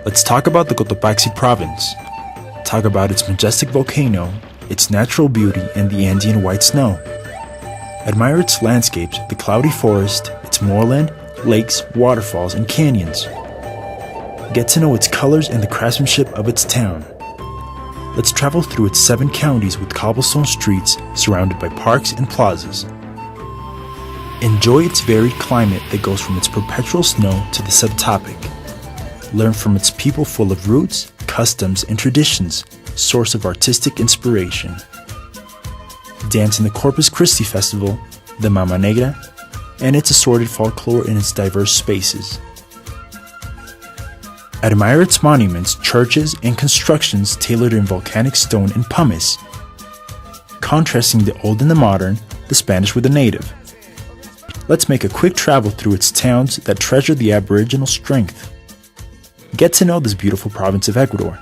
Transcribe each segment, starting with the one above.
Let's talk about the Cotopaxi province. Talk about its majestic volcano, its natural beauty, and the Andean white snow. Admire its landscapes, the cloudy forest, its moorland, lakes, waterfalls, and canyons. Get to know its colors and the craftsmanship of its town. Let's travel through its 7 counties with cobblestone streets surrounded by parks and plazas. Enjoy its varied climate that goes from its perpetual snow to the subtropic. Learn from its people full of roots, customs, and traditions, source of artistic inspiration. Dance in the Corpus Christi Festival, the Mama Negra, and its assorted folklore in its diverse spaces. Admire its monuments, churches, and constructions tailored in volcanic stone and pumice, contrasting the old and the modern, the Spanish with the native. Let's make a quick travel through its towns that treasure the aboriginal strength. Get to know this beautiful province of Ecuador.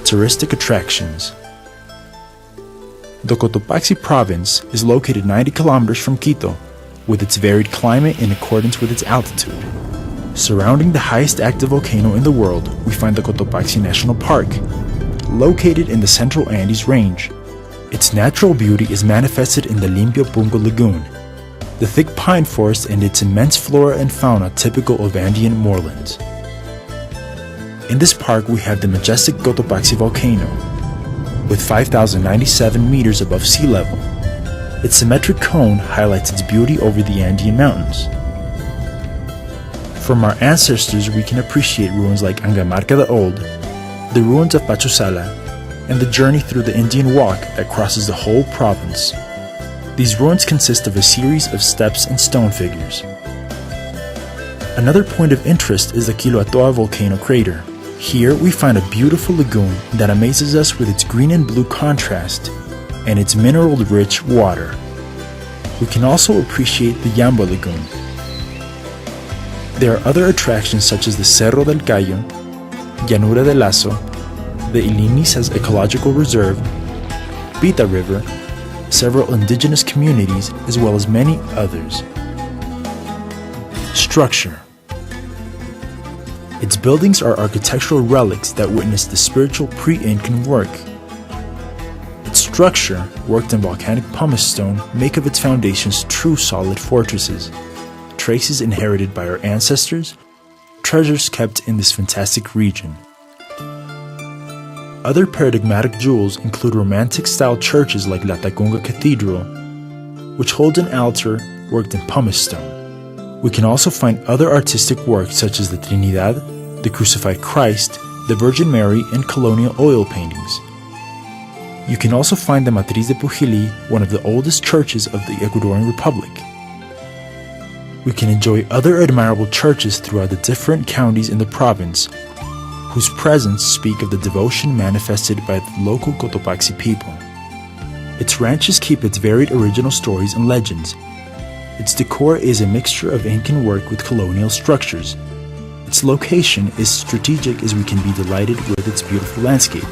Touristic attractions. The Cotopaxi province is located 90 kilometers from Quito, with its varied climate in accordance with its altitude. Surrounding the highest active volcano in the world, we find the Cotopaxi National Park, located in the Central Andes Range. Its natural beauty is manifested in the Limpio Pungo Lagoon, the thick pine forest and its immense flora and fauna typical of Andean moorlands. In this park we have the majestic Cotopaxi volcano, with 5,097 meters above sea level. Its symmetric cone highlights its beauty over the Andean mountains. From our ancestors we can appreciate ruins like Angamarca the Old, the ruins of Pachusala, and the journey through the Indian Walk that crosses the whole province. These ruins consist of a series of steps and stone figures. Another point of interest is the Quiloatoa volcano crater. Here we find a beautiful lagoon that amazes us with its green and blue contrast and its mineral-rich water. We can also appreciate the Yamba Lagoon. There are other attractions such as the Cerro del Cayo, Llanura del Lazo, the Ilinisas Ecological Reserve, Bita River, several indigenous communities, as well as many others. Structure. Its buildings are architectural relics that witness the spiritual pre-Incan work. Its structure, worked in volcanic pumice stone, make of its foundations true solid fortresses, traces inherited by our ancestors, treasures kept in this fantastic region. Other paradigmatic jewels include Romantic-style churches like La Tacunga Cathedral, which holds an altar worked in pumice stone. We can also find other artistic works such as the Trinidad, the Crucified Christ, the Virgin Mary, and colonial oil paintings. You can also find the Matriz de Pujilí, one of the oldest churches of the Ecuadorian Republic. We can enjoy other admirable churches throughout the different counties in the province, whose presence speak of the devotion manifested by the local Cotopaxi people. Its ranches keep its varied original stories and legends. Its decor is a mixture of Incan work with colonial structures. Its location is strategic as we can be delighted with its beautiful landscape,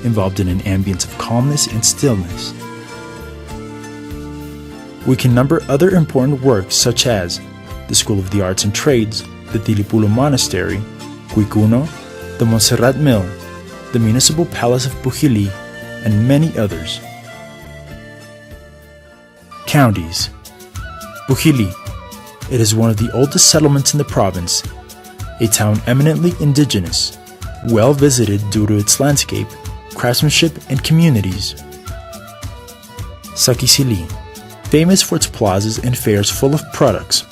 involved in an ambience of calmness and stillness. We can number other important works such as the School of the Arts and Trades, the Tilipulo Monastery, Cuicuno, the Montserrat Mill, the Municipal Palace of Pujilí, and many others. Counties. Pujilí. It is one of the oldest settlements in the province, a town eminently indigenous, well visited due to its landscape, craftsmanship, and communities. Saquicilí. Famous for its plazas and fairs full of products.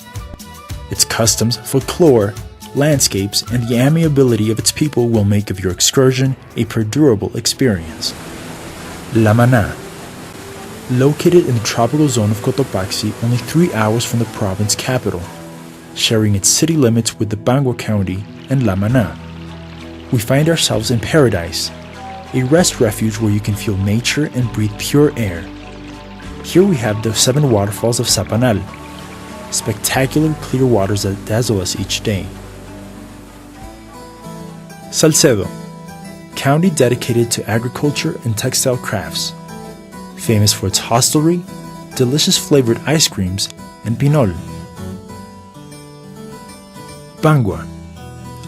Its customs, folklore, landscapes, and the amiability of its people will make of your excursion a perdurable experience. La Maná. Located in the tropical zone of Cotopaxi, only 3 hours from the province capital, sharing its city limits with the Bangua County and La Maná. We find ourselves in paradise, a rest refuge where you can feel nature and breathe pure air. Here we have the 7 waterfalls of Sapanal, spectacular clear waters that dazzle us each day. Salcedo, county dedicated to agriculture and textile crafts, famous for its hostelry, delicious flavored ice creams, and pinole. Bangua.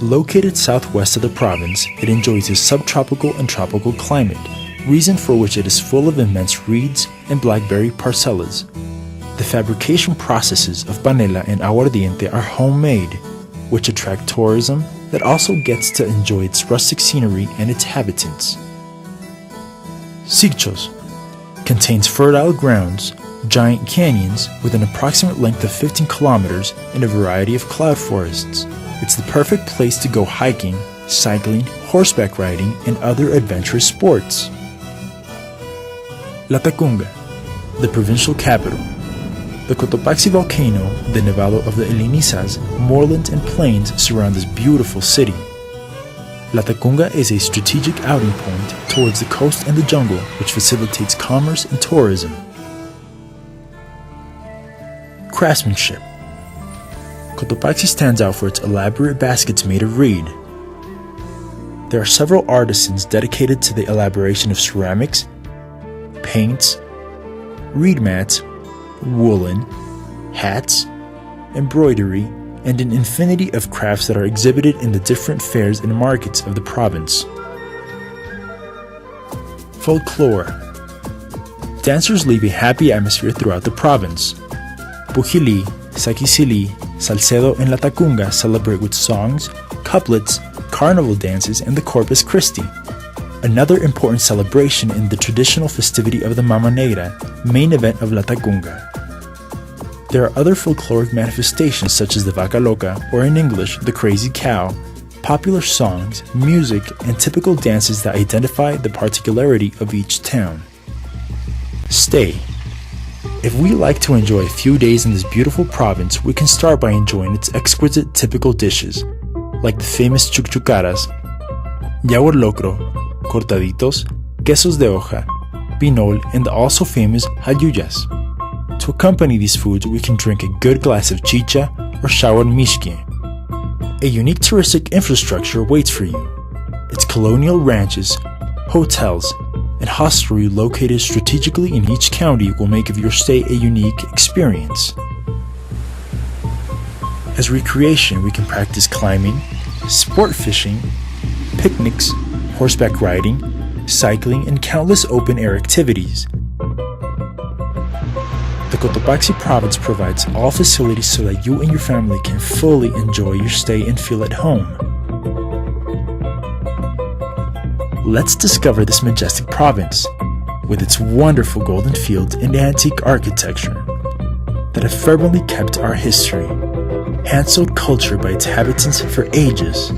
Located southwest of the province, it enjoys a subtropical and tropical climate, reason for which it is full of immense reeds and blackberry parcelas. The fabrication processes of panela and aguardiente are homemade, which attract tourism that also gets to enjoy its rustic scenery and its habitants. Sigchos contains fertile grounds, giant canyons with an approximate length of 15 kilometers and a variety of cloud forests. It's the perfect place to go hiking, cycling, horseback riding, and other adventurous sports. Latacunga, the provincial capital. The Cotopaxi volcano, the Nevado of the Elinizas, moorlands and plains surround this beautiful city. Latacunga is a strategic outing point towards the coast and the jungle, which facilitates commerce and tourism. Craftsmanship. Cotopaxi stands out for its elaborate baskets made of reed. There are several artisans dedicated to the elaboration of ceramics, paints, reed mats, woolen, hats, embroidery, and an infinity of crafts that are exhibited in the different fairs and markets of the province. Folklore. Dancers leave a happy atmosphere throughout the province. Pujili, Saquicili, Salcedo, and Latacunga celebrate with songs, couplets, carnival dances, and the Corpus Christi, another important celebration in the traditional festivity of the Mama Negra, main event of Latacunga. There are other folkloric manifestations such as the Vaca Loca, or in English, the Crazy Cow, popular songs, music, and typical dances that identify the particularity of each town. Stay. If we like to enjoy a few days in this beautiful province, we can start by enjoying its exquisite typical dishes, like the famous chucchucaras, yaguar locro, cortaditos, quesos de hoja, pinol, and the also famous halluyas. To accompany these foods, we can drink a good glass of chicha or shower mishki. A unique touristic infrastructure waits for you. Its colonial ranches, hotels, and hostelry located strategically in each county will make of your stay a unique experience. As recreation, we can practice climbing, sport fishing, picnics, horseback riding, cycling, and countless open-air activities. The Cotopaxi province provides all facilities so that you and your family can fully enjoy your stay and feel at home. Let's discover this majestic province, with its wonderful golden fields and antique architecture that have fervently kept our history, hand-sewed culture by its inhabitants for ages.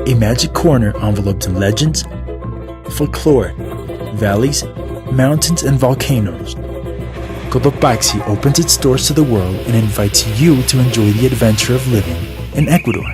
A magic corner enveloped in legends, folklore, valleys, mountains, and volcanoes. Cotopaxi opens its doors to the world and invites you to enjoy the adventure of living in Ecuador.